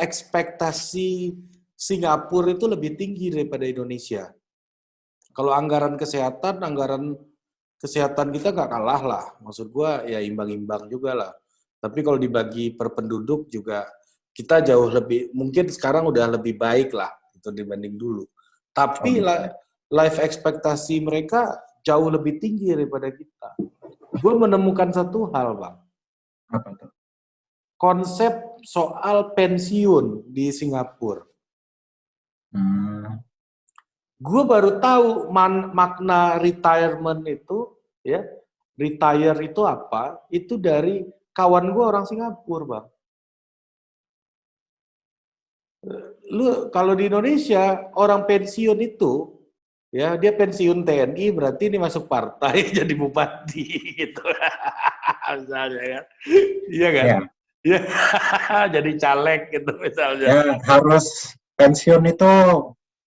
ekspektasi Singapura itu lebih tinggi daripada Indonesia. Kalau anggaran kesehatan kita nggak kalah lah. Maksud gua ya imbang-imbang juga lah. Tapi kalau dibagi per penduduk juga kita jauh lebih, mungkin sekarang udah lebih baik lah itu dibanding dulu. Tapi life ekspektasi mereka jauh lebih tinggi daripada kita. Gue menemukan satu hal, Bang. Apa tuh? Konsep soal pensiun di Singapura. Gue baru tahu makna retirement itu, ya, retire itu apa? Itu dari kawan gue orang Singapura, Bang. Lu kalau di Indonesia orang pensiun itu, ya dia pensiun TNI berarti ini masuk partai jadi bupati gitu, misalnya ya, iya kan? Ya. Ya, jadi caleg gitu misalnya. Ya harus pensiun itu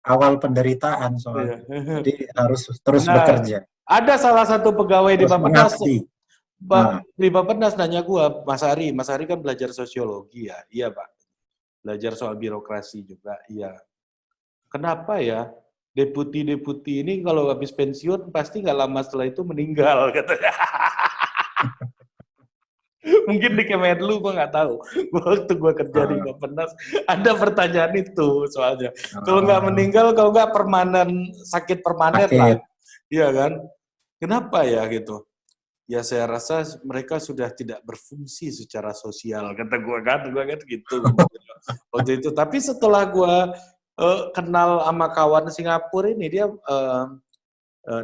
awal penderitaan soalnya. Jadi harus terus bekerja. Ada salah satu pegawai di Bappenas. Di Bappenas nanya gua, Mas Ari kan belajar sosiologi ya? Iya, Pak. Belajar soal birokrasi juga, iya. Kenapa ya deputi-deputi ini kalau habis pensiun pasti nggak lama setelah itu meninggal, katanya. Mungkin di Kemenlu gue nggak tahu. Waktu gue kerja di Bappenas ada pertanyaan itu soalnya. Kalau nggak meninggal, kalau nggak permanen, sakit permanen lah, iya kan? Kenapa ya gitu? Ya saya rasa mereka sudah tidak berfungsi secara sosial, kata gue kan gitu. Waktu itu. Tapi setelah gue kenal sama kawan Singapura ini, dia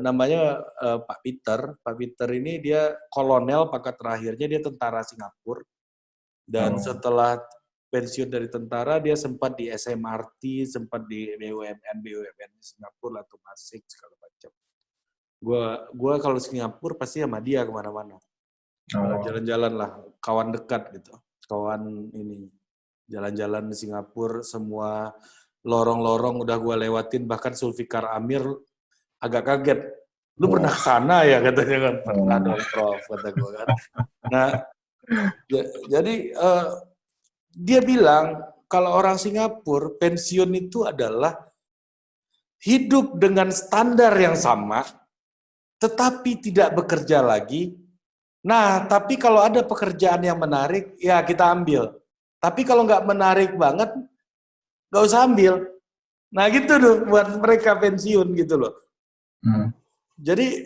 namanya Pak Peter. Pak Peter ini dia kolonel, pangkat terakhirnya dia tentara Singapura. Dan setelah pensiun dari tentara, dia sempat di SMRT, sempat di BUMN Singapura, atau Masik, segala macam. Gua kalau Singapura pasti sama dia kemana-mana. Jalan-jalan lah, kawan dekat gitu. Kawan ini, jalan-jalan di Singapura, semua lorong-lorong udah gua lewatin, bahkan Zulfikar Amir agak kaget. Lu pernah ke sana ya, katanya kan. Pernah dong, Prof, kata gue kan. Nah, jadi dia bilang kalau orang Singapura pensiun itu adalah hidup dengan standar yang sama, tetapi tidak bekerja lagi. Nah, tapi kalau ada pekerjaan yang menarik, ya kita ambil. Tapi kalau nggak menarik banget, nggak usah ambil. Nah gitu loh, buat mereka pensiun gitu loh. Jadi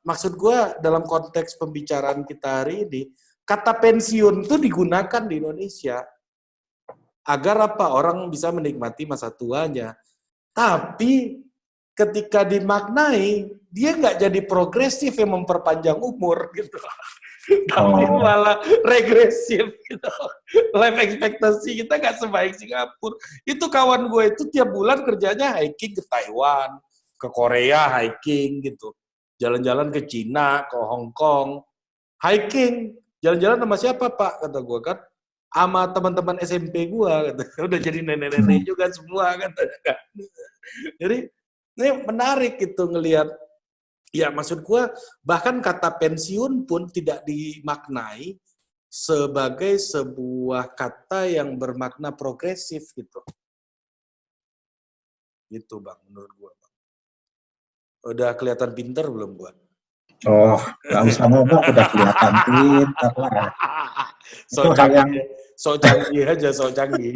maksud gue dalam konteks pembicaraan kita hari ini, kata pensiun itu digunakan di Indonesia agar apa, orang bisa menikmati masa tuanya. Tapi ketika dimaknai, dia nggak jadi progresif yang memperpanjang umur gitu. Tapi malah regresif gitu. Life expectancy kita nggak sebaik Singapura. Itu kawan gue itu tiap bulan kerjanya hiking ke Taiwan, ke Korea hiking gitu, jalan-jalan ke Cina, ke Hong Kong, hiking, jalan-jalan sama siapa Pak, kata gue kan, sama teman-teman SMP gue, kata. Udah jadi nenek-nenek juga semua, katanya. Jadi ini menarik gitu ngelihat, ya maksud gue bahkan kata pensiun pun tidak dimaknai sebagai sebuah kata yang bermakna progresif gitu. Gitu Bang, menurut gue. Udah kelihatan pinter belum gua? Oh, nggak usah ngomong, udah kelihatan pinter lah. So canggih aja, so canggih.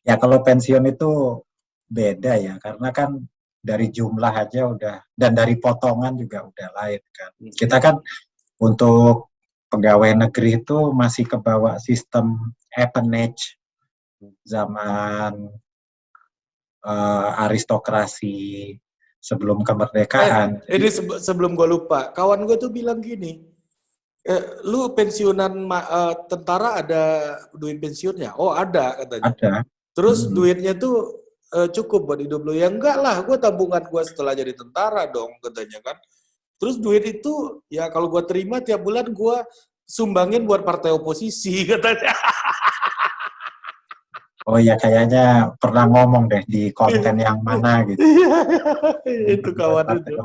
Ya kalau pensiun itu beda ya, karena kan dari jumlah aja udah, dan dari potongan juga udah lain kan. Kita kan untuk pegawai negeri itu masih kebawa sistem appanage zaman aristokrasi sebelum kemerdekaan. Ini sebelum gue lupa, kawan gue tuh bilang gini, lu pensiunan tentara ada duit pensiunnya? Oh ada, katanya. Ada. Terus duitnya tuh cukup buat hidup lu? Ya enggak lah, gue tabungan gue setelah jadi tentara dong, katanya kan. Terus duit itu, ya kalau gue terima tiap bulan gue sumbangin buat partai oposisi, katanya. Oh ya, kayaknya pernah ngomong deh di konten yang mana gitu. Itu kawan itu.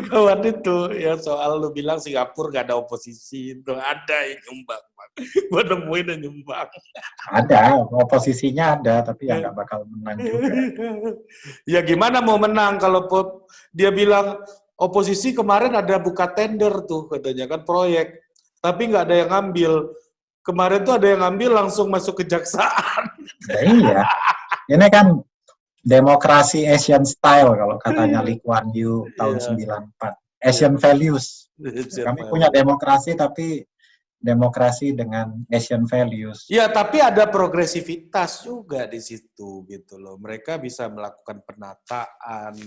Kawan itu, ya soal lu bilang Singapura gak ada oposisi, itu ada yang nyumbang. buat nemuin dan nyumbang. Ada, oposisinya ada, tapi yang nggak bakal menang juga. Ya gimana mau menang kalau dia bilang oposisi kemarin ada buka tender tuh katanya kan proyek, tapi nggak ada yang ngambil. Kemarin tuh ada yang ngambil langsung masuk kejaksaan. Ya, iya, ini kan demokrasi Asian style kalau katanya Lee Kuan Yew tahun 94. Asian values. Kami punya demokrasi tapi demokrasi dengan Asian values. Ya, tapi ada progresivitas juga di situ gitu loh. Mereka bisa melakukan penataan,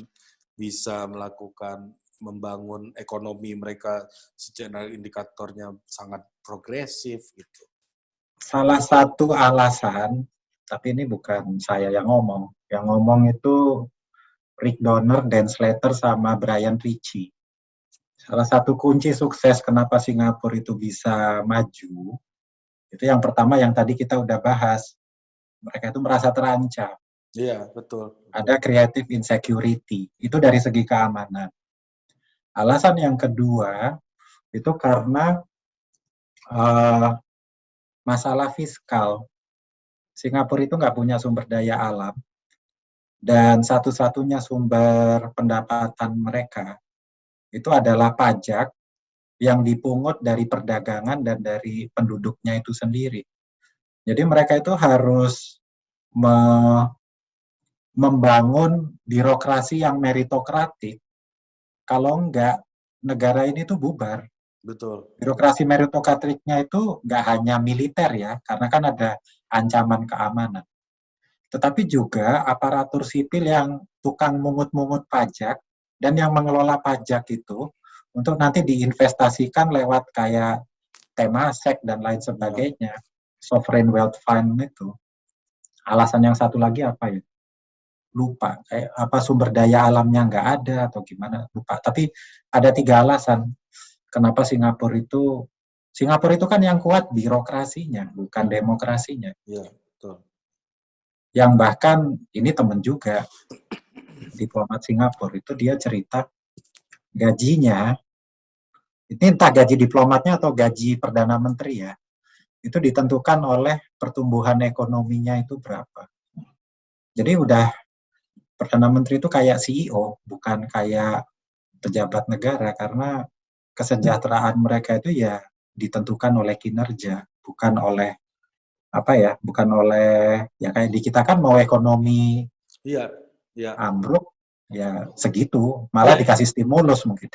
bisa melakukan membangun ekonomi mereka secara indikatornya sangat progresif gitu. Salah satu alasan, tapi ini bukan saya yang ngomong. Yang ngomong itu Rick Donner, Dan Slater, sama Brian Ritchie. Salah satu kunci sukses kenapa Singapura itu bisa maju, itu yang pertama yang tadi kita udah bahas. Mereka itu merasa terancam. Iya, betul. Ada creative insecurity. Itu dari segi keamanan. Alasan yang kedua, itu karena masalah fiskal. Singapura itu nggak punya sumber daya alam. Dan satu-satunya sumber pendapatan mereka itu adalah pajak yang dipungut dari perdagangan dan dari penduduknya itu sendiri. Jadi mereka itu harus membangun birokrasi yang meritokratik. Kalau enggak, negara ini tuh bubar. Betul. Birokrasi meritokratiknya itu nggak hanya militer ya, karena kan ada ancaman keamanan. Tetapi juga aparatur sipil yang tukang mungut-mungut pajak dan yang mengelola pajak itu untuk nanti diinvestasikan lewat kayak Temasek dan lain sebagainya, sovereign wealth fund itu. Alasan yang satu lagi apa ya? Lupa. Kayak apa sumber daya alamnya nggak ada atau gimana? Lupa. Tapi ada 3 alasan kenapa Singapura itu kan yang kuat birokrasinya, bukan demokrasinya. Iya, betul. Yang bahkan ini temen juga diplomat Singapura itu dia cerita gajinya, ini entah gaji diplomatnya atau gaji perdana menteri ya, itu ditentukan oleh pertumbuhan ekonominya itu berapa. Jadi udah perdana menteri itu kayak CEO, bukan kayak pejabat negara, karena kesejahteraan mereka itu ya ditentukan oleh kinerja, bukan oleh bukan oleh ya kayak di kita kan mau ekonomi ambruk ya segitu, malah dikasih stimulus mungkin.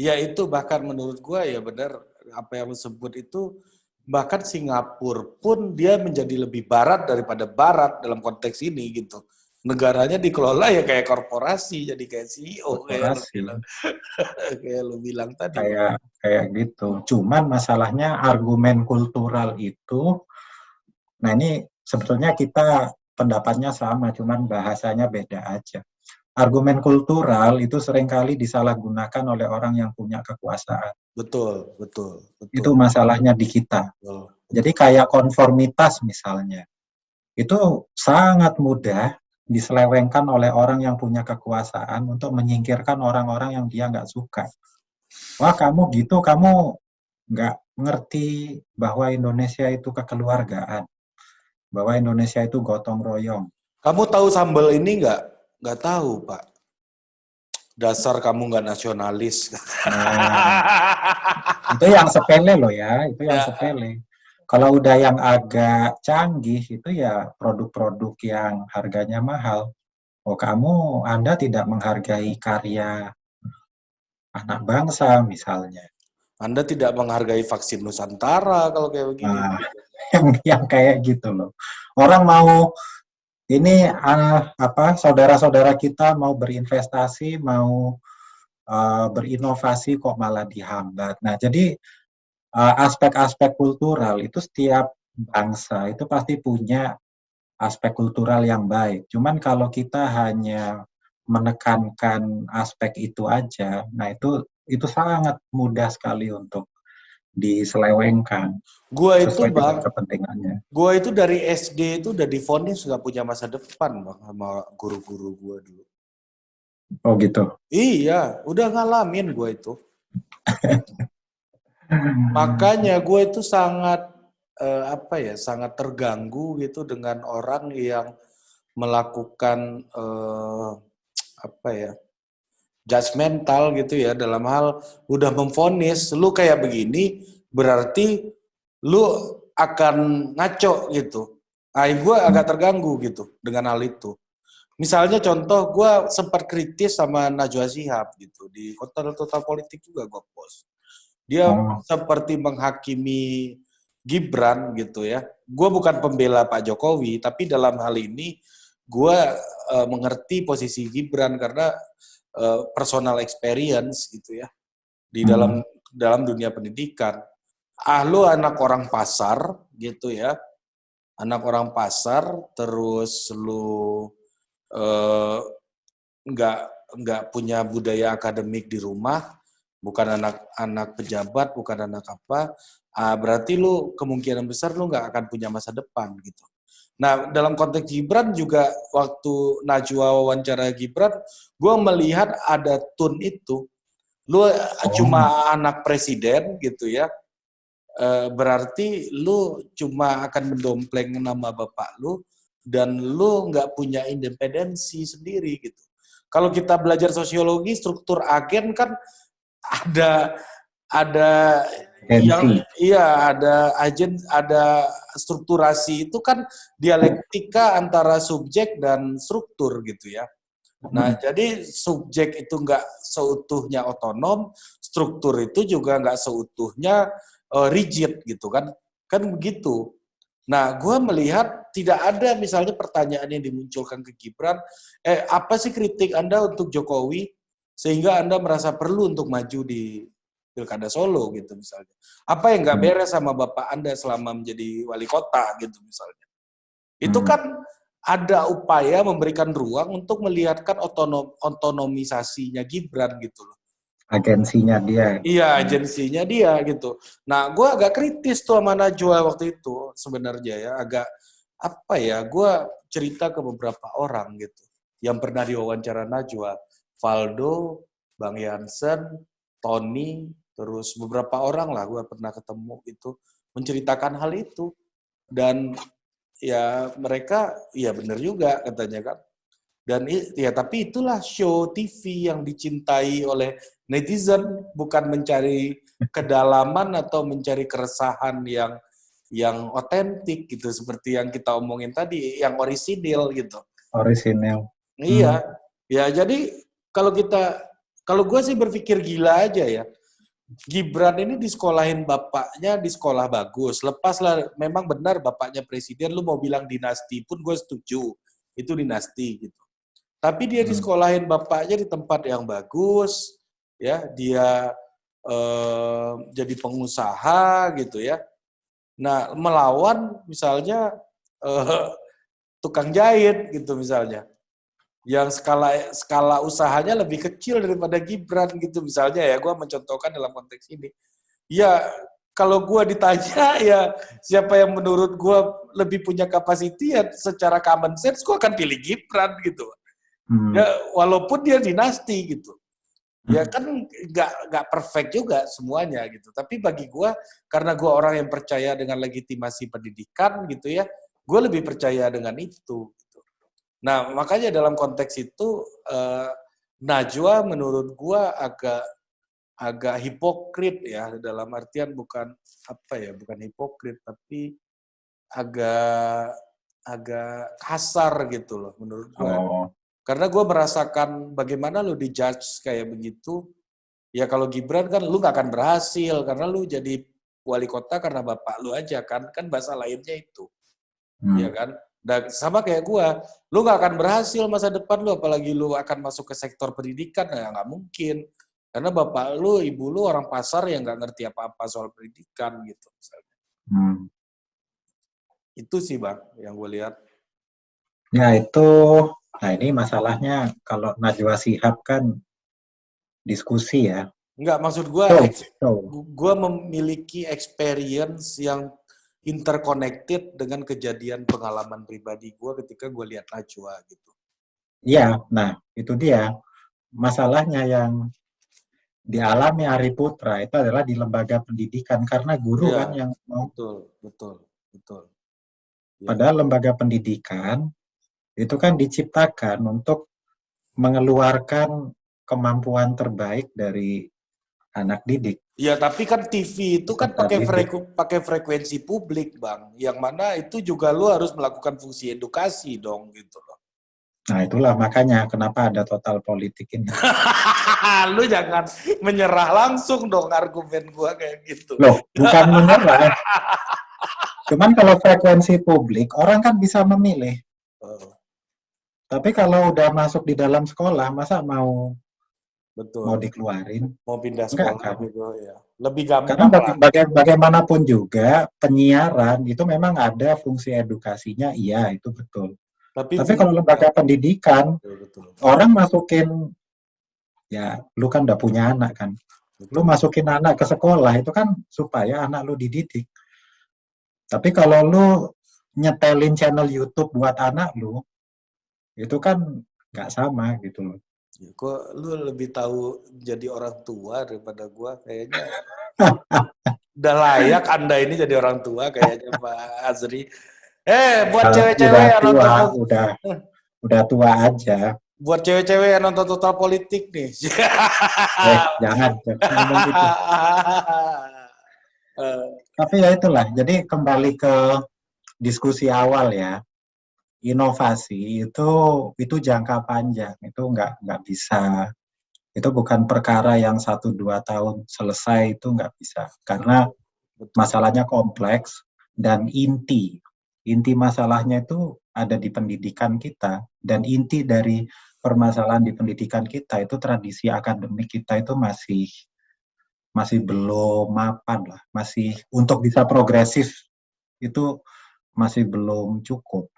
Ya itu bahkan menurut gua ya benar apa yang disebut itu, bahkan Singapura pun dia menjadi lebih barat daripada barat dalam konteks ini gitu. Negaranya dikelola ya kayak korporasi, jadi kayak CEO kayak lu bilang tadi. Kayak gitu. Cuman masalahnya argumen kultural itu, nah ini sebetulnya kita pendapatnya sama, cuman bahasanya beda aja. Argumen kultural itu seringkali disalahgunakan oleh orang yang punya kekuasaan. Betul. Itu masalahnya di kita. Betul. Jadi kayak konformitas misalnya, itu sangat mudah diselewengkan oleh orang yang punya kekuasaan untuk menyingkirkan orang-orang yang dia nggak suka. Wah kamu gitu, kamu nggak ngerti bahwa Indonesia itu kekeluargaan, bahwa Indonesia itu gotong royong. Kamu tahu sambal ini nggak? Nggak tahu, Pak. Dasar kamu nggak nasionalis. Itu yang sepele loh ya, itu yang sepele. Kalau udah yang agak canggih itu ya produk-produk yang harganya mahal. Oh Anda tidak menghargai karya anak bangsa misalnya. Anda tidak menghargai vaksin Nusantara kalau kayak begini. Nah, yang kayak gitu loh. Orang mau ini saudara-saudara kita mau berinvestasi, mau berinovasi kok malah dihambat. Nah, jadi aspek-aspek kultural itu setiap bangsa itu pasti punya aspek kultural yang baik. Cuman kalau kita hanya menekankan aspek itu aja, nah itu sangat mudah sekali untuk diselewengkan. Gua itu Bang, kepentingannya. Gua itu dari SD itu udah divonis nggak punya masa depan Bang sama guru-guru gua dulu. Oh gitu. Iya, udah ngalamin gua itu. Makanya gue itu sangat sangat terganggu gitu dengan orang yang melakukan judgmental gitu ya, dalam hal udah memvonis lu kayak begini berarti lu akan ngaco gitu. Gue agak terganggu gitu dengan hal itu. Misalnya contoh, gue sempat kritis sama Najwa Shihab gitu di Total Politik juga gue post. Dia seperti menghakimi Gibran gitu ya. Gue bukan pembela Pak Jokowi, tapi dalam hal ini gue mengerti posisi Gibran karena personal experience gitu ya di dalam dunia pendidikan. Lu anak orang pasar gitu ya, anak orang pasar, terus lu nggak punya budaya akademik di rumah, bukan anak pejabat, bukan anak apa, berarti lu kemungkinan besar lu nggak akan punya masa depan gitu. Nah, dalam konteks Gibran juga, waktu Najwa wawancara Gibran, gue melihat ada tone itu. Lu cuma anak presiden gitu ya, berarti lu cuma akan mendompleng nama bapak lu, dan lu nggak punya independensi sendiri gitu. Kalau kita belajar sosiologi, struktur agen kan ada yang ada agen, ada strukturasi, itu kan dialektika antara subjek dan struktur gitu ya. Nah, jadi subjek itu nggak seutuhnya otonom, struktur itu juga nggak seutuhnya rigid gitu kan begitu. Nah, gue melihat tidak ada misalnya pertanyaan yang dimunculkan ke Gibran, apa sih kritik Anda untuk Jokowi sehingga Anda merasa perlu untuk maju di Pilkada Solo gitu misalnya. Apa yang nggak beres sama Bapak Anda selama menjadi wali kota gitu misalnya. Itu kan ada upaya memberikan ruang untuk melihatkan otonomisasinya Gibran gitu loh. Agensinya dia. Iya, agensinya dia gitu. Nah, gue agak kritis tuh sama Najwa waktu itu sebenarnya ya. Agak, gue cerita ke beberapa orang gitu yang pernah diwawancara Najwa. Valdo, Bang Jansen, Tony, terus beberapa orang lah gue pernah ketemu itu menceritakan hal itu. Dan ya mereka, ya benar juga katanya kan. Dan ya tapi itulah show TV yang dicintai oleh netizen, bukan mencari kedalaman atau mencari keresahan yang otentik gitu, seperti yang kita omongin tadi, yang orisinil gitu. Orisinil. Iya, ya jadi kalau gue sih berpikir gila aja ya. Gibran ini disekolahin bapaknya di sekolah bagus. Lepaslah, memang benar bapaknya presiden, lu mau bilang dinasti pun gue setuju. Itu dinasti gitu. Tapi dia disekolahin bapaknya di tempat yang bagus, ya dia jadi pengusaha gitu ya. Nah, melawan misalnya tukang jahit gitu misalnya, yang skala usahanya lebih kecil daripada Gibran gitu misalnya ya, gue mencontohkan dalam konteks ini. Ya kalau gue ditanya ya siapa yang menurut gue lebih punya kapasiti, ya secara common sense gue akan pilih Gibran gitu. Ya walaupun dia dinasti gitu. Ya kan nggak perfect juga semuanya gitu. Tapi bagi gue, karena gue orang yang percaya dengan legitimasi pendidikan gitu ya, gue lebih percaya dengan itu. Gitu. Nah makanya dalam konteks itu Najwa menurut gue agak hipokrit ya, dalam artian bukan hipokrit, tapi agak kasar gitu loh menurut gue. Karena gue merasakan bagaimana lu dijudge kayak begitu. Ya kalau Gibran kan lu gak akan berhasil karena lu jadi wali kota karena bapak lu aja kan bahasa lainnya itu. Ya kan? Dan sama kayak gue, lu gak akan berhasil masa depan lu apalagi lu akan masuk ke sektor pendidikan, ya nggak mungkin. Karena bapak lu, ibu lu orang pasar yang nggak ngerti apa-apa soal pendidikan gitu misalnya. Itu sih Bang yang gue lihat. Ya itu, nah ini masalahnya kalau Najwa Shihab kan diskusi ya. Enggak, maksud gue, gue memiliki experience yang interconnected dengan kejadian pengalaman pribadi gue ketika gue lihat Najwa gitu. Iya, nah itu dia masalahnya di Alami Ariputra itu adalah di lembaga pendidikan karena guru Iya, kan yang mau. betul, betul, betul. Ya, Padahal lembaga pendidikan itu kan diciptakan untuk mengeluarkan kemampuan terbaik dari anak didik, ya, tapi kan TV itu kan peserta didik. pakai frekuensi publik, Bang. Yang mana itu juga lu harus melakukan fungsi edukasi dong, gitu loh. Nah itulah makanya kenapa ada total politik ini. Lu jangan menyerah langsung dong argumen gua kayak gitu. Loh, bukan menyerah. Cuman kalau frekuensi publik, orang kan bisa memilih. Oh, Tapi kalau udah masuk di dalam sekolah, masa mau betul. dikeluarin? Mau pindah Enggak sekolah kan? gitu ya. Lebih Karena gampang lah. bagaimanapun juga, penyiaran itu memang ada fungsi edukasinya, iya itu betul. Tapi Tapi kalau lembaga pendidikan, betul, betul, orang masukin, ya lu kan udah punya anak kan, lu betul. masukin anak ke sekolah itu kan supaya anak lu dididik. Tapi kalau lu nyetelin channel YouTube buat anak lu, itu kan nggak sama gitu loh. Ya, kok lu lebih tahu jadi orang tua daripada gua kayaknya. Udah layak Anda ini jadi orang tua kayaknya Pak Azri. Buat cewek-cewek Udah yang tua, nonton udah tua aja. buat cewek-cewek yang nonton Total Politik nih. Jangan ngomong gitu. Tapi ya itulah, jadi kembali ke diskusi awal ya, inovasi itu jangka panjang, itu nggak bisa, itu bukan perkara yang 1-2 tahun selesai, itu nggak bisa, karena Betul. masalahnya kompleks dan inti masalahnya itu ada di pendidikan kita, dan inti dari permasalahan di pendidikan kita itu tradisi akademik kita itu masih belum mapan lah, masih untuk bisa progresif itu masih belum cukup.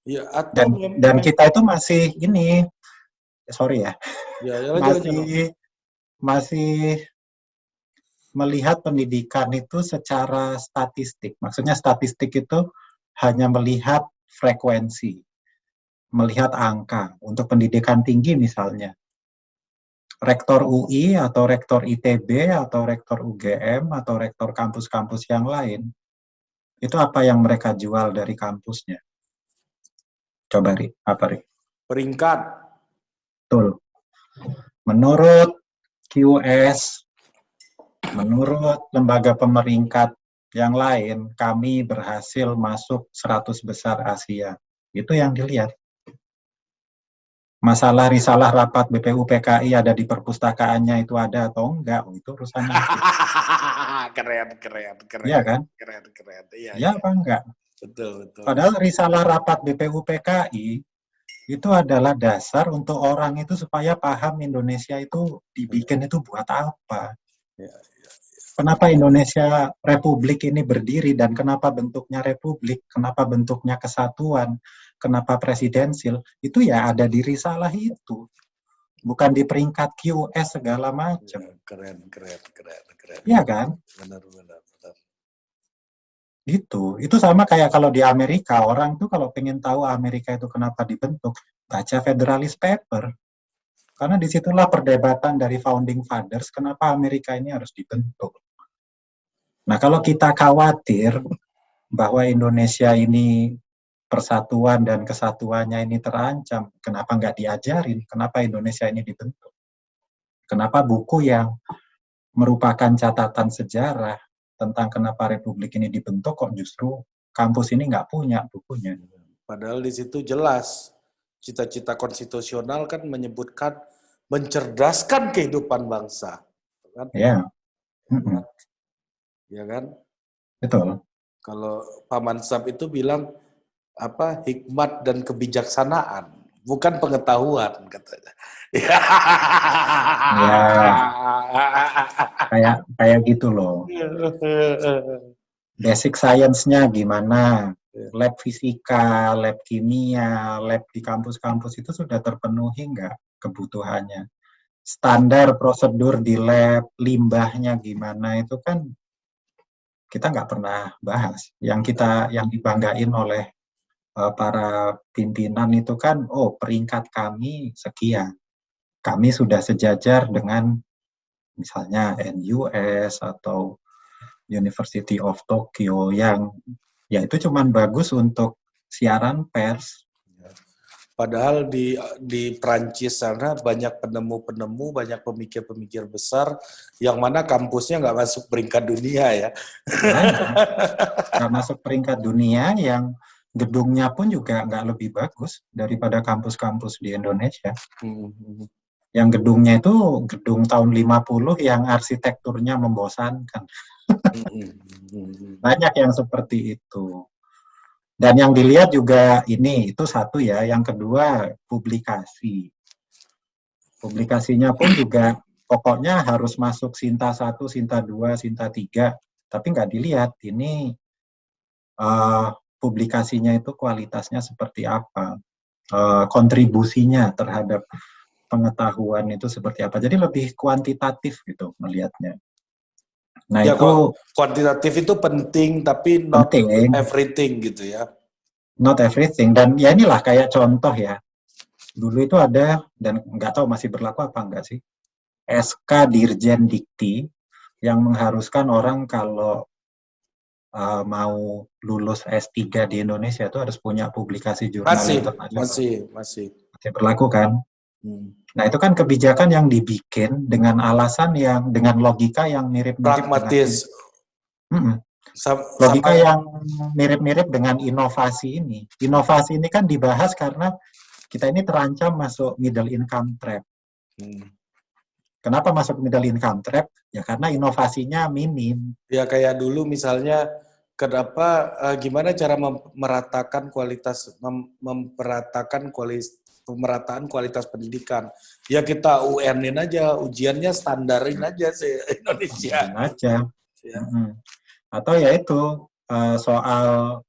Ya, atau Dan kita itu masih ini, sorry ya, ya, masih melihat pendidikan itu secara statistik. Maksudnya statistik itu hanya melihat frekuensi, melihat angka. Untuk pendidikan tinggi misalnya, rektor UI atau rektor ITB atau rektor UGM atau rektor kampus-kampus yang lain, itu apa yang mereka jual dari kampusnya? Coba Ri, apa Ri? peringkat. Betul. Menurut QS, menurut lembaga pemeringkat yang lain, kami berhasil masuk 100 besar Asia. Itu yang dilihat. Masalah risalah rapat BPUPKI ada di perpustakaannya itu ada atau enggak, itu urusannya itu. Keren. Iya kan? Keren. Iya, Iya apa enggak? Betul. Padahal risalah rapat BPUPKI itu adalah dasar untuk orang itu supaya paham Indonesia itu dibikin itu buat apa. Ya. Kenapa Indonesia Republik ini berdiri dan kenapa bentuknya Republik, kenapa bentuknya kesatuan, kenapa presidensil, itu ya ada di risalah itu. Bukan di peringkat QS segala macam. Ya, keren. Iya kan? Benar. Itu sama kayak kalau di Amerika, orang tuh kalau pengen tahu Amerika itu kenapa dibentuk, baca Federalist Paper. Karena disitulah perdebatan dari founding fathers, kenapa Amerika ini harus dibentuk. Nah, kalau kita khawatir bahwa Indonesia ini persatuan dan kesatuannya ini terancam, kenapa nggak diajarin? Kenapa Indonesia ini dibentuk? Kenapa buku yang merupakan catatan sejarah tentang kenapa Republik ini dibentuk kok justru kampus ini nggak punya bukunya? Padahal di situ jelas cita-cita konstitusional kan menyebutkan mencerdaskan kehidupan bangsa, kan? Ya. Ya kan? Betul. Kalau Pak Mansab itu bilang apa hikmat dan kebijaksanaan, bukan pengetahuan katanya. Ya, kayak gitu loh. Basic science-nya gimana? Lab fisika, lab kimia, lab di kampus-kampus itu sudah terpenuhi nggak kebutuhannya? Standar prosedur di lab, limbahnya gimana itu kan kita nggak pernah bahas. Yang dibanggain oleh para pimpinan itu kan, peringkat kami sekian. Kami sudah sejajar dengan misalnya NUS atau University of Tokyo yang ya itu cuman bagus untuk siaran pers. Padahal di Prancis sana banyak penemu-penemu, banyak pemikir-pemikir besar yang mana kampusnya nggak masuk peringkat dunia ya. Nggak masuk peringkat dunia, yang gedungnya pun juga nggak lebih bagus daripada kampus-kampus di Indonesia. Yang gedungnya itu gedung tahun 50 yang arsitekturnya membosankan. Banyak yang seperti itu. Dan yang dilihat juga itu satu ya. Yang kedua, publikasi. Publikasinya pun juga pokoknya harus masuk Sinta 1, Sinta 2, Sinta 3. Tapi nggak dilihat ini publikasinya itu kualitasnya seperti apa. Kontribusinya terhadap pengetahuan itu seperti apa. Jadi lebih kuantitatif gitu melihatnya. Nah ya, itu kuantitatif itu penting, tapi not penting. Everything gitu ya. Not everything. Dan ya inilah kayak contoh ya. Dulu itu ada, dan nggak tahu masih berlaku apa enggak sih, SK Dirjen Dikti yang mengharuskan orang kalau mau lulus S3 di Indonesia itu harus punya publikasi jurnal internasional. Masih berlaku kan? Nah itu kan kebijakan yang dibikin dengan alasan yang, dengan logika yang mirip-mirip pragmatis. Logika yang mirip-mirip dengan inovasi ini. Inovasi ini kan dibahas karena kita ini terancam masuk middle income trap. Kenapa masuk middle income trap? Ya karena inovasinya minim. Ya kayak dulu misalnya, kenapa gimana cara pemerataan kualitas pendidikan? Ya kita UN-in aja, ujiannya standarin aja sih Indonesia. Aja. Ya. Atau ya itu soal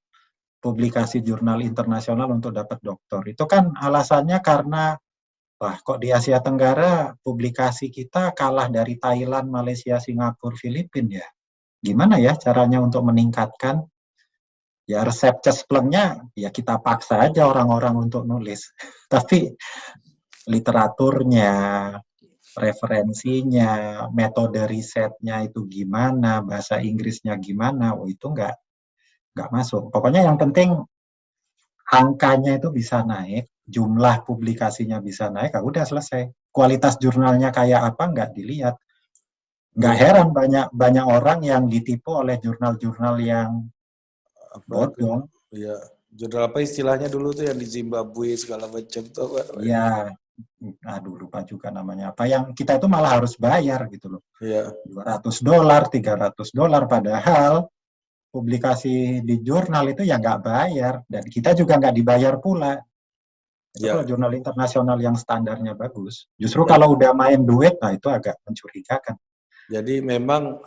publikasi jurnal internasional untuk dapat doktor. Itu kan alasannya karena kok di Asia Tenggara publikasi kita kalah dari Thailand, Malaysia, Singapura, Filipina ya. Gimana ya caranya untuk meningkatkan? Ya resep cesplengnya ya kita paksa aja orang-orang untuk nulis. Tapi literaturnya, referensinya, metode risetnya itu gimana, bahasa Inggrisnya gimana, itu nggak masuk. Pokoknya yang penting angkanya itu bisa naik, jumlah publikasinya bisa naik, udah selesai. Kualitas jurnalnya kayak apa nggak dilihat. Nggak heran banyak orang yang ditipu oleh jurnal-jurnal yang bodong. Iya, jurnal apa istilahnya dulu tuh yang di Zimbabwe segala macam tuh. Iya, lupa juga namanya apa. Yang kita itu malah harus bayar gitu loh. Iya. $200, $300, padahal publikasi di jurnal itu ya nggak bayar, dan kita juga nggak dibayar pula. Itu kalau jurnal internasional yang standarnya bagus. Justru kalau udah main duit, nah itu agak mencurigakan. Jadi memang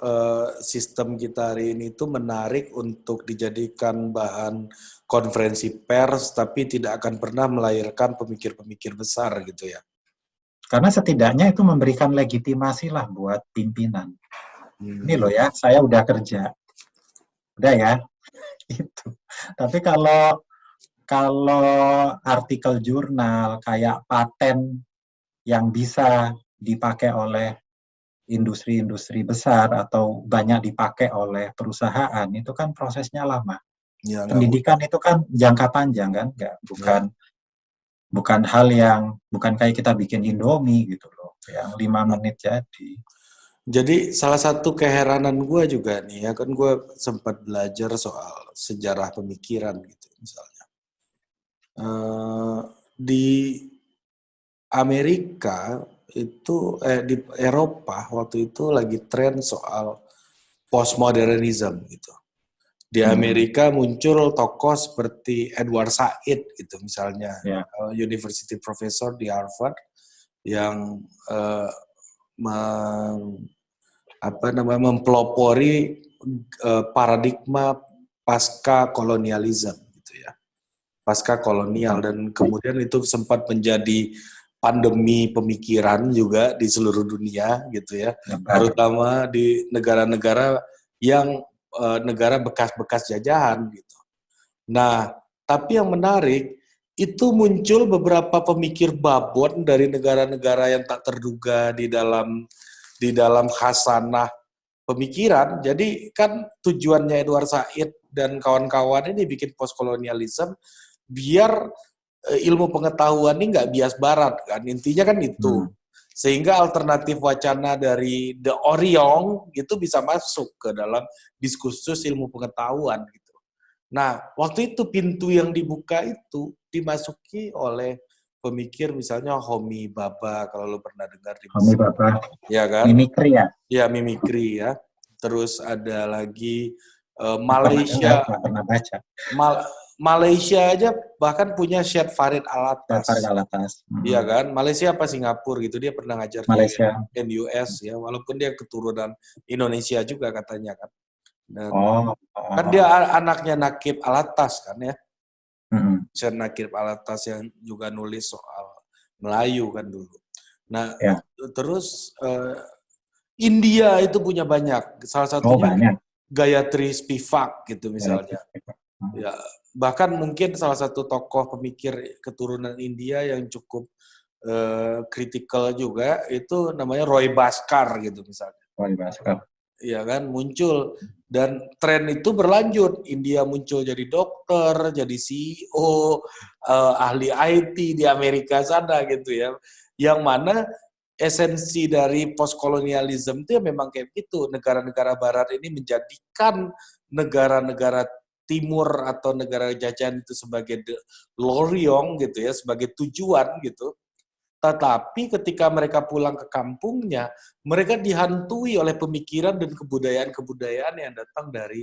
sistem kita hari ini itu menarik untuk dijadikan bahan konferensi pers, tapi tidak akan pernah melahirkan pemikir-pemikir besar gitu ya. Karena setidaknya itu memberikan legitimasi lah buat pimpinan. Ini loh ya, saya udah kerja. Udah ya, itu. Tapi kalau artikel jurnal kayak paten yang bisa dipakai oleh industri-industri besar atau banyak dipakai oleh perusahaan, itu kan prosesnya lama. Ya, pendidikan itu kan jangka panjang kan, bukan hal yang, bukan kayak kita bikin Indomie gitu loh, yang 5 menit jadi. Jadi salah satu keheranan gue juga nih ya, kan gue sempat belajar soal sejarah pemikiran gitu misalnya. Di Amerika itu, di Eropa waktu itu lagi tren soal postmodernism gitu. Di Amerika muncul tokoh seperti Edward Said gitu misalnya, university professor di Harvard yang mempelopori paradigma pasca kolonialisme gitu ya, pasca kolonial, dan kemudian itu sempat menjadi pandemi pemikiran juga di seluruh dunia gitu ya, terutama di negara-negara yang negara bekas-bekas jajahan gitu. Nah, tapi yang menarik itu muncul beberapa pemikir babon dari negara-negara yang tak terduga di di dalam khasanah pemikiran. Jadi kan tujuannya Edward Said dan kawan-kawan ini bikin postkolonialisme biar ilmu pengetahuan ini nggak bias barat kan, intinya kan itu. Sehingga alternatif wacana dari The Oriong gitu bisa masuk ke dalam diskursus ilmu pengetahuan gitu. Nah, waktu itu pintu yang dibuka itu dimasuki oleh pemikir misalnya Homi Bhabha, kalau lo pernah dengar di Homi Bhabha. Ya kan? Mimikri ya? Ya, mimikri ya. Terus ada lagi Malaysia. Pernah baca. Malaysia aja bahkan punya Syed Farid Alatas. Farid Alatas. Iya kan? Malaysia apa Singapura gitu, dia pernah ngajar Malaysia. di NUS ya, walaupun dia keturunan Indonesia juga katanya kan. Dan kan dia anaknya Nakib Alatas kan ya. Syed Nakib Alatas yang juga nulis soal Melayu kan dulu. Nah, terus India itu punya banyak. Salah satunya Gayatri Spivak gitu misalnya. Ya, bahkan mungkin salah satu tokoh pemikir keturunan India yang cukup kritikal juga itu namanya Roy Bhaskar gitu misalnya. Roy Bhaskar. Iya kan, muncul dan tren itu berlanjut. India muncul jadi dokter, jadi CEO, ahli IT di Amerika sana gitu ya. Yang mana esensi dari postkolonialisme itu ya memang kayak gitu. Negara-negara barat ini menjadikan negara-negara timur atau negara jajahan itu sebagai loriong gitu ya, sebagai tujuan gitu. Tetapi ketika mereka pulang ke kampungnya, mereka dihantui oleh pemikiran dan kebudayaan-kebudayaan yang datang dari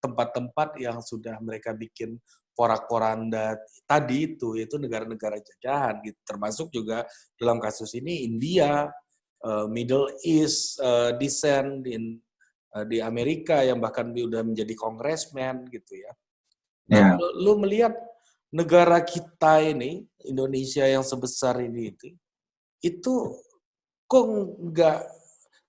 tempat-tempat yang sudah mereka bikin porak-poranda tadi itu, yaitu negara-negara jajahan gitu. Termasuk juga dalam kasus ini India, Middle East, descent di Amerika yang bahkan sudah menjadi congressman gitu ya. Nah, lu melihat negara kita ini, Indonesia yang sebesar ini itu kok nggak,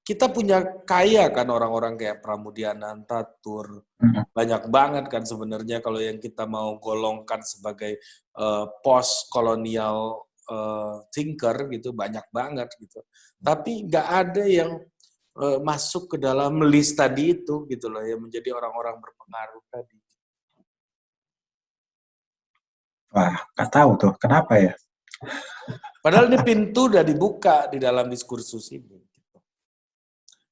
kita punya kaya kan orang-orang kayak Pramudia Anantatur, banyak banget kan sebenarnya kalau yang kita mau golongkan sebagai post-kolonial thinker gitu, banyak banget gitu. Tapi nggak ada yang masuk ke dalam list tadi itu gitu loh, yang menjadi orang-orang berpengaruh tadi. Wah, nggak tahu tuh, kenapa ya? Padahal ini pintu udah dibuka di dalam diskursus ini.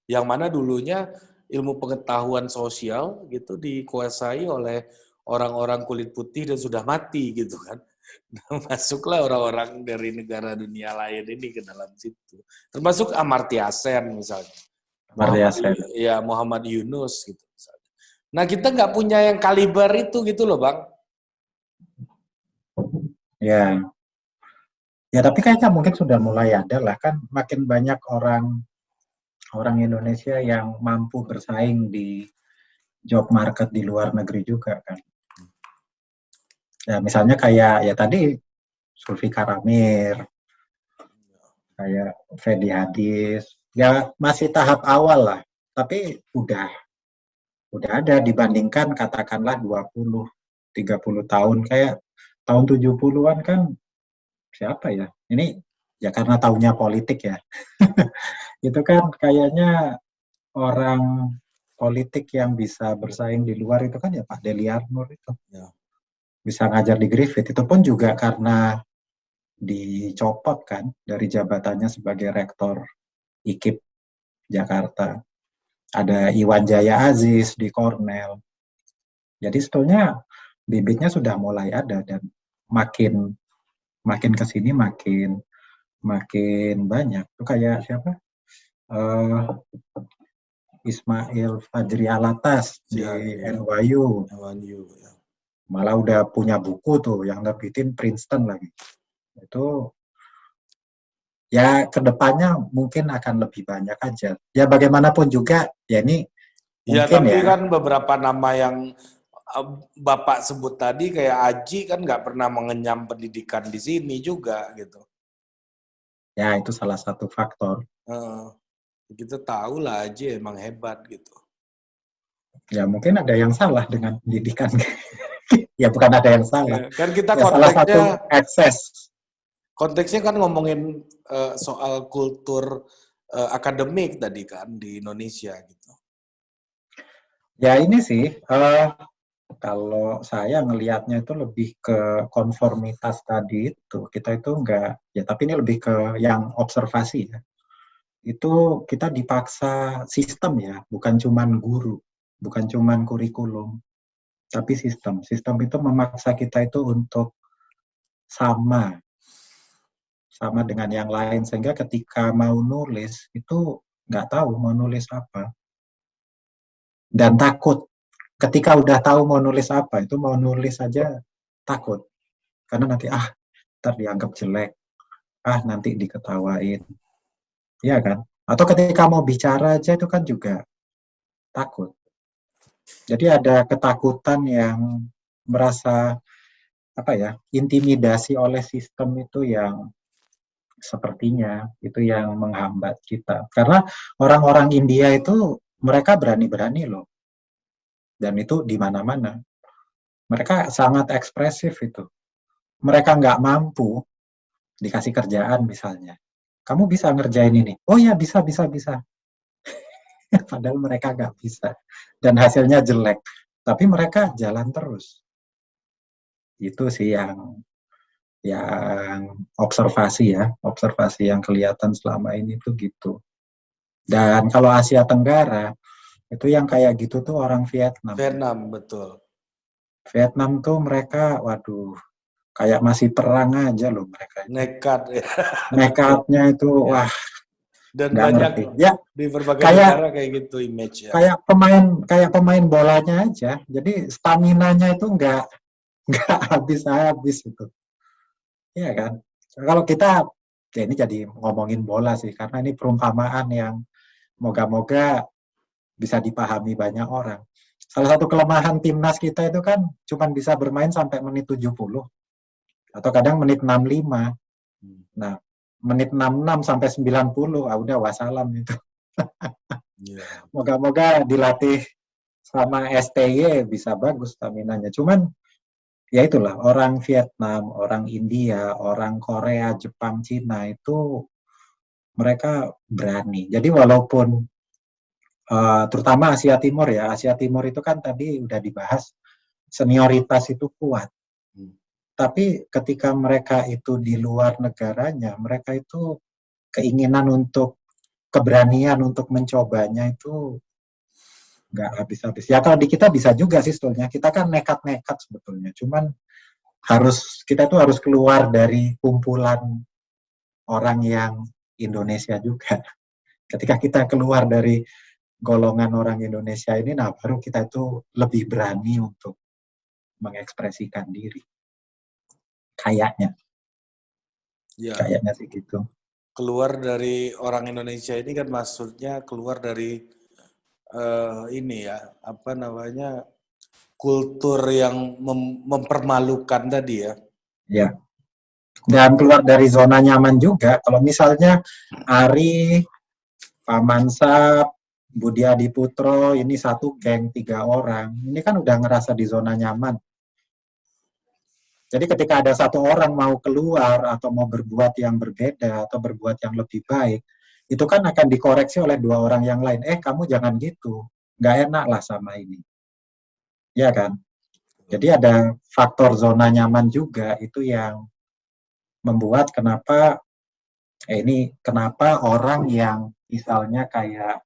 Yang mana dulunya ilmu pengetahuan sosial gitu dikuasai oleh orang-orang kulit putih dan sudah mati gitu kan. Masuklah orang-orang dari negara dunia lain ini ke dalam situ. Termasuk Amartya Sen misalnya. Muhammad Yunus gitu misalnya. Nah, kita nggak punya yang kaliber itu gitu loh, Bang. Ya tapi kayaknya mungkin sudah mulai ada lah, kan makin banyak orang Indonesia yang mampu bersaing di job market di luar negeri juga kan. Ya misalnya kayak ya tadi Zulfikar Amir, kayak Fedi Hadis, ya masih tahap awal lah, tapi udah ada dibandingkan katakanlah 20-30 tahun, kayak tahun 70-an kan siapa ya? Ini ya karena taunya politik ya. Itu kan kayaknya orang politik yang bisa bersaing di luar itu kan ya Pak Deli Arnur itu. Ya. Bisa ngajar di Griffith, itu pun juga karena dicopot kan dari jabatannya sebagai rektor IKIP Jakarta. Ada Iwan Jaya Aziz di Cornell. Jadi sebetulnya bibitnya sudah mulai ada dan makin kesini makin banyak. Itu kayak siapa? Ismail Fajri Alatas di NYU. Ya. Malah udah punya buku tuh yang nerbitin Princeton lagi. Itu ya kedepannya mungkin akan lebih banyak aja. Ya bagaimanapun juga ya ini ya, mungkin tapi kan beberapa nama yang Bapak sebut tadi kayak Aji kan nggak pernah mengenyam pendidikan di sini juga gitu. Ya itu salah satu faktor. Kita tahu lah Aji emang hebat gitu. Ya mungkin ada yang salah dengan pendidikan. Ya bukan ada yang salah. Kan kita ya, konteksnya salah satu akses. Konteksnya kan ngomongin soal kultur akademik tadi kan di Indonesia gitu. Ya ini sih, kalau saya ngelihatnya itu lebih ke konformitas tadi itu. Kita itu enggak, ya tapi ini lebih ke yang observasi ya. Itu kita dipaksa sistem ya, bukan cuman guru, bukan cuman kurikulum, tapi sistem. Sistem itu memaksa kita itu untuk sama, sama dengan yang lain. Sehingga ketika mau nulis, itu nggak tahu mau nulis apa. Dan takut. Ketika udah tahu mau nulis apa, itu mau nulis aja takut. Karena nanti, ntar dianggap jelek. Nanti diketawain. Iya kan? Atau ketika mau bicara aja itu kan juga takut. Jadi ada ketakutan yang merasa intimidasi oleh sistem itu yang sepertinya itu yang menghambat kita. Karena orang-orang India itu mereka berani-berani loh. Dan itu di mana-mana. Mereka sangat ekspresif itu. Mereka nggak mampu dikasih kerjaan misalnya. Kamu bisa ngerjain ini. Oh ya bisa, bisa, bisa. Padahal mereka nggak bisa. Dan hasilnya jelek. Tapi mereka jalan terus. Itu sih yang observasi yang kelihatan selama ini tuh gitu. Dan kalau Asia Tenggara, itu yang kayak gitu tuh orang Vietnam. Vietnam, betul. Vietnam tuh mereka, waduh, kayak masih perang aja loh mereka. Nekat ya. Nekatnya itu, wah. Dan banyak ngerti. Ya, di berbagai negara kayak gitu image ya. Kayak pemain bolanya aja. Jadi stamina-nya itu nggak habis-habis itu. Iya kan? Kalau kita, ya ini jadi ngomongin bola sih, karena ini perumpamaan yang moga-moga bisa dipahami banyak orang. Salah satu kelemahan timnas kita itu kan cuma bisa bermain sampai menit 70. Atau kadang menit 65. Nah, menit 66 sampai 90, udah wassalam itu. Moga-moga dilatih sama STY bisa bagus staminanya. Cuman ya itulah, orang Vietnam, orang India, orang Korea, Jepang, Cina itu mereka berani. Jadi walaupun terutama Asia Timur ya, Asia Timur itu kan tadi udah dibahas senioritas itu kuat. Tapi ketika mereka itu di luar negaranya, mereka itu keinginan untuk keberanian untuk mencobanya itu nggak habis-habis. Ya kalau di kita bisa juga sih sebetulnya. Kita kan nekat-nekat sebetulnya. Cuman kita tuh harus keluar dari kumpulan orang yang Indonesia juga. Ketika kita keluar dari golongan orang Indonesia ini, nah baru kita itu lebih berani untuk mengekspresikan diri. Kayaknya. Ya. Kayaknya sih gitu. Keluar dari orang Indonesia ini kan maksudnya keluar dari kultur yang mempermalukan tadi ya. Ya. Dan keluar dari zona nyaman juga. Kalau misalnya Ari, Pak Mansap, Budi Adiputro, ini satu geng 3 orang. Ini kan udah ngerasa di zona nyaman. Jadi ketika ada satu orang mau keluar atau mau berbuat yang berbeda atau berbuat yang lebih baik, itu kan akan dikoreksi oleh 2 orang yang lain. Kamu jangan gitu. Nggak enak lah sama ini. Ya kan? Jadi ada faktor zona nyaman juga itu yang membuat kenapa orang yang misalnya kayak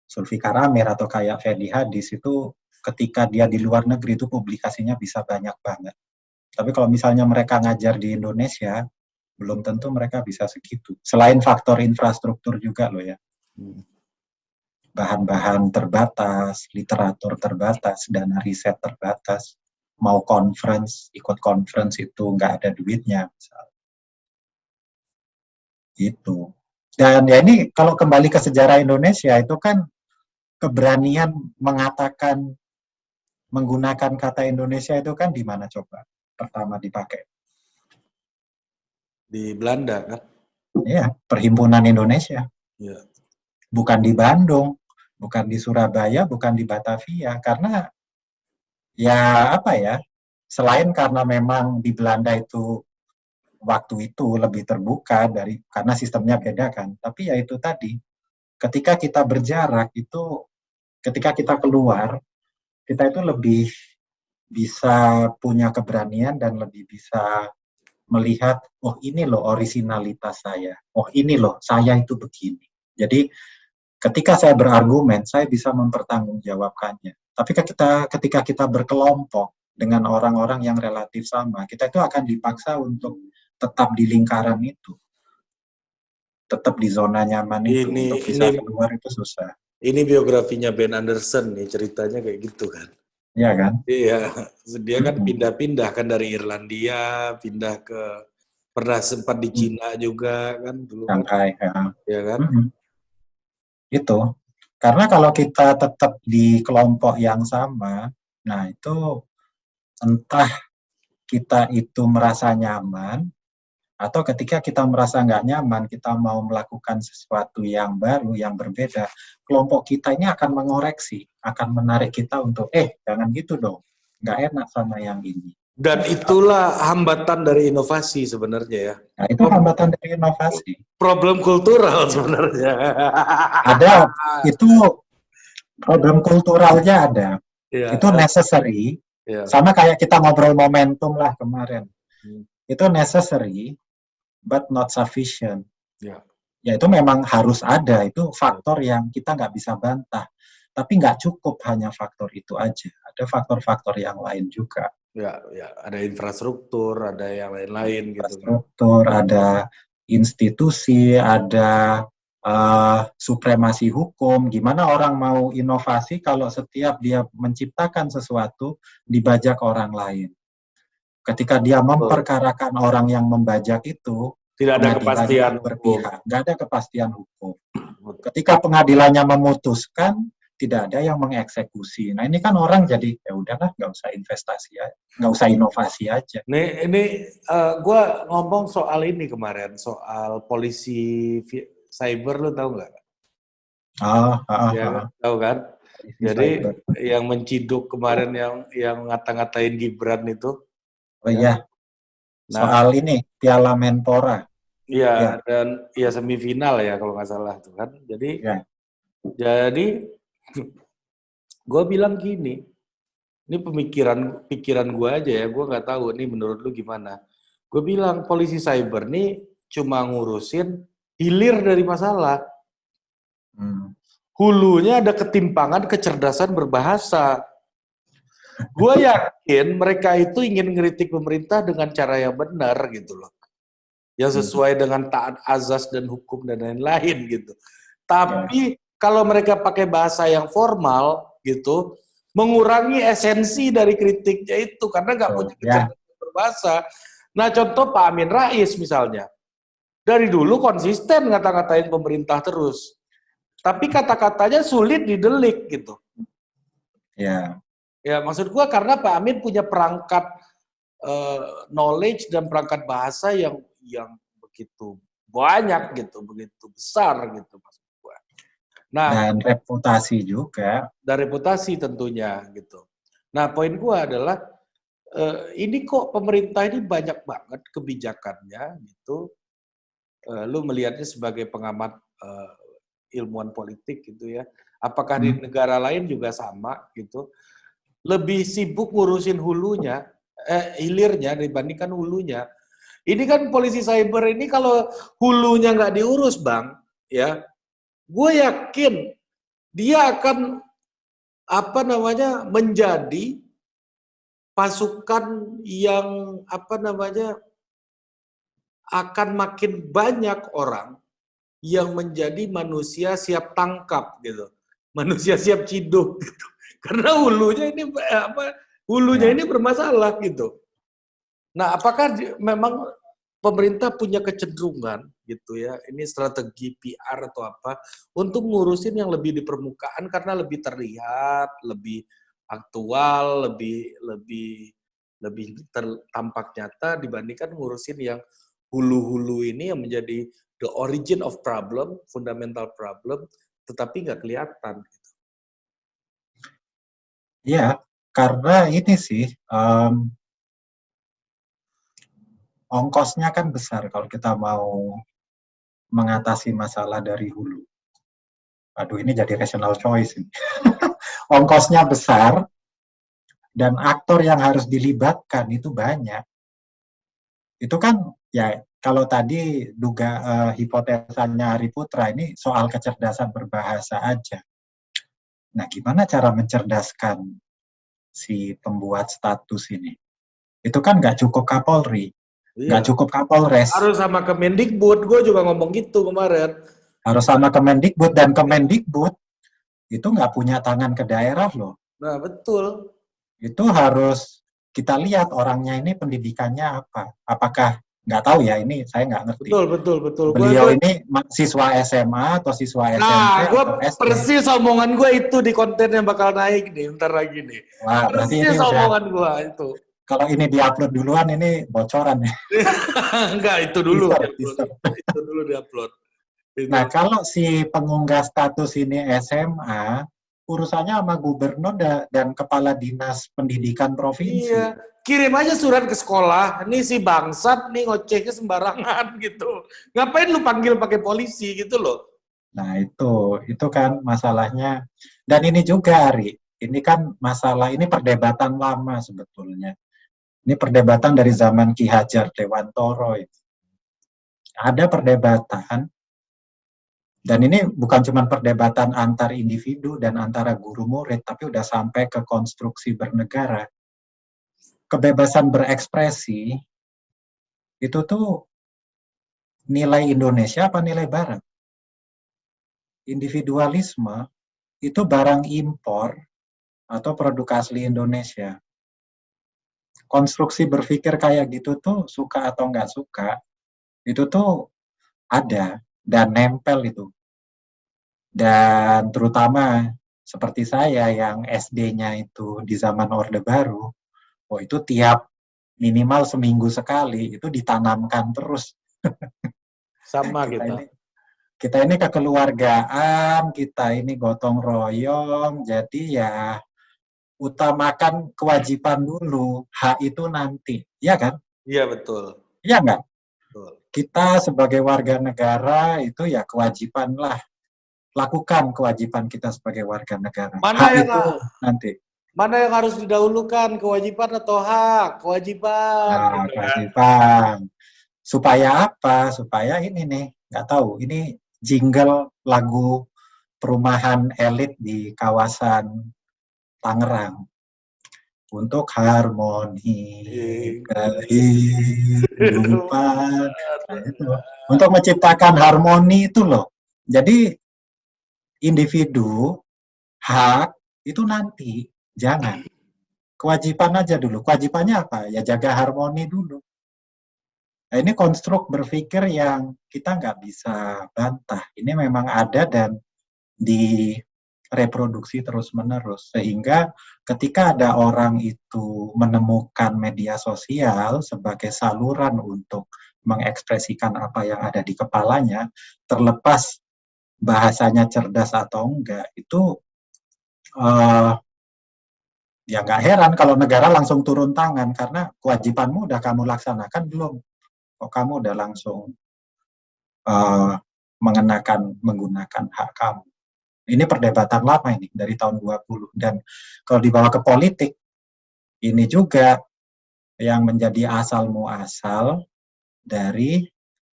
Zulfikar Amir atau kayak Ferdi Hadis itu ketika dia di luar negeri itu publikasinya bisa banyak banget. Tapi kalau misalnya mereka ngajar di Indonesia, belum tentu mereka bisa segitu. Selain faktor infrastruktur juga loh ya. Bahan-bahan terbatas, literatur terbatas, dana riset terbatas. Mau ikut conference itu nggak ada duitnya. Misalnya. Gitu. Dan ya ini kalau kembali ke sejarah Indonesia itu kan keberanian menggunakan kata Indonesia itu kan di mana coba pertama dipakai? Di Belanda kan? Iya, Perhimpunan Indonesia. Ya. Bukan di Bandung, bukan di Surabaya, bukan di Batavia, karena ya selain karena memang di Belanda itu waktu itu lebih terbuka karena sistemnya beda kan. Tapi ya itu tadi, ketika kita berjarak itu, ketika kita keluar, kita itu lebih bisa punya keberanian dan lebih bisa melihat, oh ini loh originalitas saya, oh ini loh saya itu begini. Jadi ketika saya berargumen, saya bisa mempertanggungjawabkannya. Tapi ketika kita berkelompok dengan orang-orang yang relatif sama, kita itu akan dipaksa untuk tetap di lingkaran itu, tetap di zona nyaman itu. Untuk bisa keluar itu susah. Ini biografinya Ben Anderson nih, ceritanya kayak gitu kan. Iya kan? Iya, dia kan pindah-pindah kan dari Irlandia, pindah pernah sempat di Cina juga kan dulu kan. Shanghai, ya. Iya kan? Itu. Karena kalau kita tetap di kelompok yang sama, nah itu entah kita itu merasa nyaman, atau ketika kita merasa nggak nyaman, kita mau melakukan sesuatu yang baru, yang berbeda, kelompok kita ini akan mengoreksi, akan menarik kita untuk, jangan gitu dong, nggak enak sama yang ini. Dan itulah hambatan dari inovasi sebenarnya ya. Nah, itu hambatan dari inovasi. Problem kultural sebenarnya. Ada, itu problem kulturalnya ada. Ya, Itu necessary, ya. sama kayak kita ngobrol momentum lah kemarin. Itu necessary, but not sufficient. Ya itu memang harus ada, itu faktor yang kita nggak bisa bantah. Tapi nggak cukup hanya faktor itu aja, ada faktor-faktor yang lain juga. Ya, ada infrastruktur, ada yang lain-lain gitu. Infrastruktur, ada institusi, ada supremasi hukum. Gimana orang mau inovasi kalau setiap dia menciptakan sesuatu dibajak orang lain? Ketika dia memperkarakan orang yang membajak itu, tidak ada kepastian berpihak, nggak ada kepastian hukum. Ketika pengadilannya memutuskan, tidak ada yang mengeksekusi. Nah ini kan orang jadi ya udahlah, nggak usah investasi, nggak usah inovasi aja. Ini gue ngomong soal ini kemarin, soal polisi cyber, lo tahu nggak? Tahu kan? Jadi cyber. Yang menciduk kemarin yang ngata-ngatain Gibran itu. Oh iya. Soal ini Piala Menpora. Iya, dan ya semifinal ya kalau nggak salah tuh kan. Jadi gue bilang gini, ini pikiran gue aja ya, gue nggak tahu ini menurut lu gimana. Gue bilang polisi cyber nih cuma ngurusin hilir dari masalah. Hulunya ada ketimpangan kecerdasan berbahasa. Gue yakin mereka itu ingin ngeritik pemerintah dengan cara yang benar gitu loh. Yang sesuai dengan taat azas dan hukum dan lain-lain gitu. Tapi kalau mereka pakai bahasa yang formal gitu, mengurangi esensi dari kritiknya itu karena nggak punya kecerdasan berbahasa. Nah contoh Pak Amin Rais misalnya, dari dulu konsisten ngata-ngatain pemerintah terus, tapi kata-katanya sulit didelik gitu. Ya maksud gua karena Pak Amin punya perangkat knowledge dan perangkat bahasa yang begitu banyak gitu, begitu besar gitu maksud gua. Nah, dan reputasi juga. Dan reputasi tentunya gitu. Nah, poin gua adalah ini kok pemerintah ini banyak banget kebijakannya gitu. Lu melihatnya sebagai pengamat ilmuwan politik gitu ya. Apakah di negara lain juga sama gitu? Lebih sibuk ngurusin hilirnya dibandingkan hulunya. Ini kan polisi cyber ini kalau hulunya nggak diurus, Bang, ya, gue yakin dia akan menjadi pasukan yang akan makin banyak orang yang menjadi manusia siap tangkap gitu, manusia siap ciduk gitu. Karena hulunya ini bermasalah gitu. Nah, apakah memang pemerintah punya kecenderungan gitu ya, ini strategi PR atau apa, untuk ngurusin yang lebih di permukaan karena lebih terlihat, lebih aktual, lebih tampak nyata dibandingkan ngurusin yang hulu-hulu ini yang menjadi the origin of problem, fundamental problem, tetapi nggak kelihatan. Ya, karena ini sih, ongkosnya kan besar kalau kita mau mengatasi masalah dari hulu. Aduh, ini jadi rational choice ini. Ongkosnya besar dan aktor yang harus dilibatkan itu banyak. Itu kan ya kalau tadi hipotesanya Hari Putra ini soal kecerdasan berbahasa aja. Nah, gimana cara mencerdaskan si pembuat status ini? Itu kan nggak cukup Kapolri, nggak cukup Kapolres. Harus sama Kemendikbud, gue juga ngomong gitu kemarin. Harus sama Kemendikbud, dan Kemendikbud itu nggak punya tangan ke daerah loh. Nah, betul. Itu harus kita lihat orangnya ini pendidikannya apa. Apakah, nggak tahu ya, ini saya nggak ngerti. Betul. Beliau ini siswa SMA atau siswa SMP nah, gue atau SD. persis omongan gue itu di konten yang bakal naik nih, ntar lagi nih. Wah, berarti persis ini omongan gue itu. Kalau ini diupload duluan, ini bocoran ya. Enggak, itu dulu. Teaser. Itu dulu diupload. Nah, kalau si pengunggah status ini SMA, urusannya sama gubernur dan kepala dinas pendidikan provinsi. Iya, kirim aja surat ke sekolah. Nih si bangsat nih ngocehnya sembarangan gitu. Ngapain lu panggil pakai polisi gitu loh? Nah, itu kan masalahnya. Dan ini juga, Ari, ini kan masalah, ini perdebatan lama sebetulnya. Ini perdebatan dari zaman Ki Hajar Dewantoro. Ada perdebatan, dan ini bukan cuma perdebatan antar individu dan antara guru murid, tapi udah sampai ke konstruksi bernegara. Kebebasan berekspresi itu tuh nilai Indonesia apa nilai Barat? Individualisme itu barang impor atau produk asli Indonesia. Konstruksi berpikir kayak gitu tuh, suka atau nggak suka, itu tuh ada dan nempel itu. Dan terutama seperti saya yang SD-nya itu di zaman Orde Baru, itu tiap minimal seminggu sekali itu ditanamkan terus. Sama kita. Kita ini kekeluargaan, kita ini gotong royong, jadi ya utamakan kewajiban dulu, hak itu nanti, ya kan? Iya betul. Iya nggak? Betul. Kita sebagai warga negara itu ya kewajiban lah, lakukan kewajiban kita sebagai warga negara. Mana hak yang itu nanti. Mana yang harus didahulukan, kewajiban atau hak? Kewajiban. Nah, gitu kewajiban. Supaya apa? Supaya ini nih, nggak tahu, ini jingle lagu perumahan elit di kawasan Tangerang. Untuk harmoni kehidupan. Nah, itu. Untuk menciptakan harmoni itu loh. Jadi individu, hak, itu nanti. Jangan. Kewajiban aja dulu. Kewajibannya apa? Ya jaga harmoni dulu. Nah, ini konstruk berpikir yang kita nggak bisa bantah. Ini memang ada dan direproduksi terus-menerus. Sehingga ketika ada orang itu menemukan media sosial sebagai saluran untuk mengekspresikan apa yang ada di kepalanya, terlepas bahasanya cerdas atau enggak, itu ya nggak heran kalau negara langsung turun tangan, karena kewajibanmu udah kamu laksanakan belum? Kok kamu udah langsung menggunakan hak kamu? Ini perdebatan lama ini, dari tahun 20. Dan kalau dibawa ke politik, ini juga yang menjadi asal muasal dari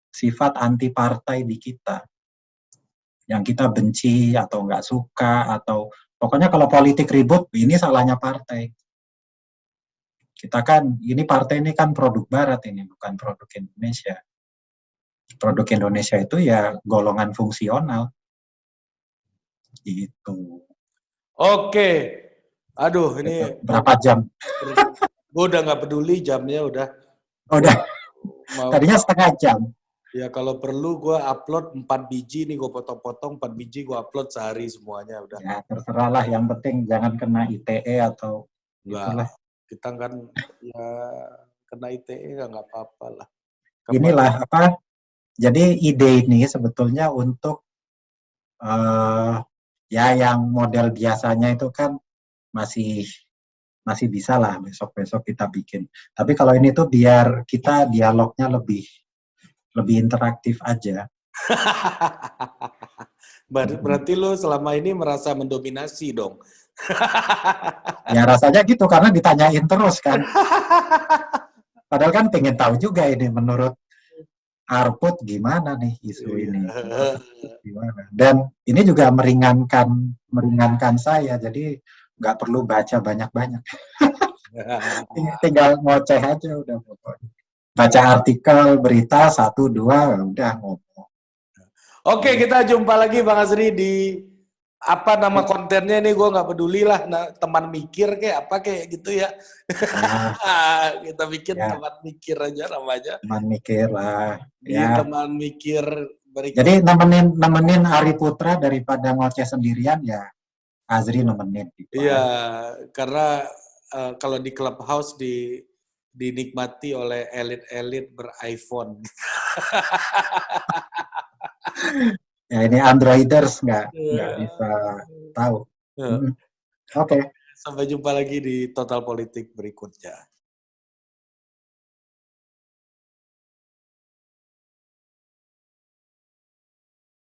sifat anti partai di kita. Yang kita benci atau nggak suka, atau pokoknya kalau politik ribut, ini salahnya partai. Kita kan, ini partai ini kan produk Barat ini, bukan produk Indonesia. Produk Indonesia itu ya golongan fungsional. Gitu. Oke. Aduh, ini berapa jam? Gue udah nggak peduli jamnya udah. Udah. Tadinya setengah jam. Ya kalau perlu gue upload 4 biji nih, gue potong-potong 4 biji, gue upload sehari semuanya udah. Ya terserah lah, yang penting jangan kena ITE atau itulah. Kita kan ya kena ITE nggak apa-apa lah. Inilah apa? Jadi ide ini sebetulnya untuk ya yang model biasanya itu kan masih masih bisa lah besok-besok kita bikin. Tapi kalau ini tuh biar kita dialognya lebih interaktif aja. Berarti lu selama ini merasa mendominasi dong. Ya rasanya gitu karena ditanyain terus kan. Padahal kan pengen tahu juga ini menurut Arput gimana nih isu ini. Gimana. Dan ini juga meringankan saya. Jadi nggak perlu baca banyak-banyak. Tinggal ngoceh aja udah pokoknya. Baca artikel, berita, 1, 2, udah ngomong. Oke, kita jumpa lagi Bang Azri di apa nama kontennya nih, gue nggak peduli lah, teman mikir kayak apa kayak gitu ya. Kita bikin teman mikir aja namanya. Teman mikir lah. Ya. Teman mikir berikut. Jadi nemenin Ari Putra daripada ngoceh sendirian ya Azri nemenin. Iya, karena kalau di Clubhouse dinikmati oleh elit-elit ber-iPhone. Ya ini Androiders nggak bisa tahu. Oke. Sampai jumpa lagi di Total Politik berikutnya.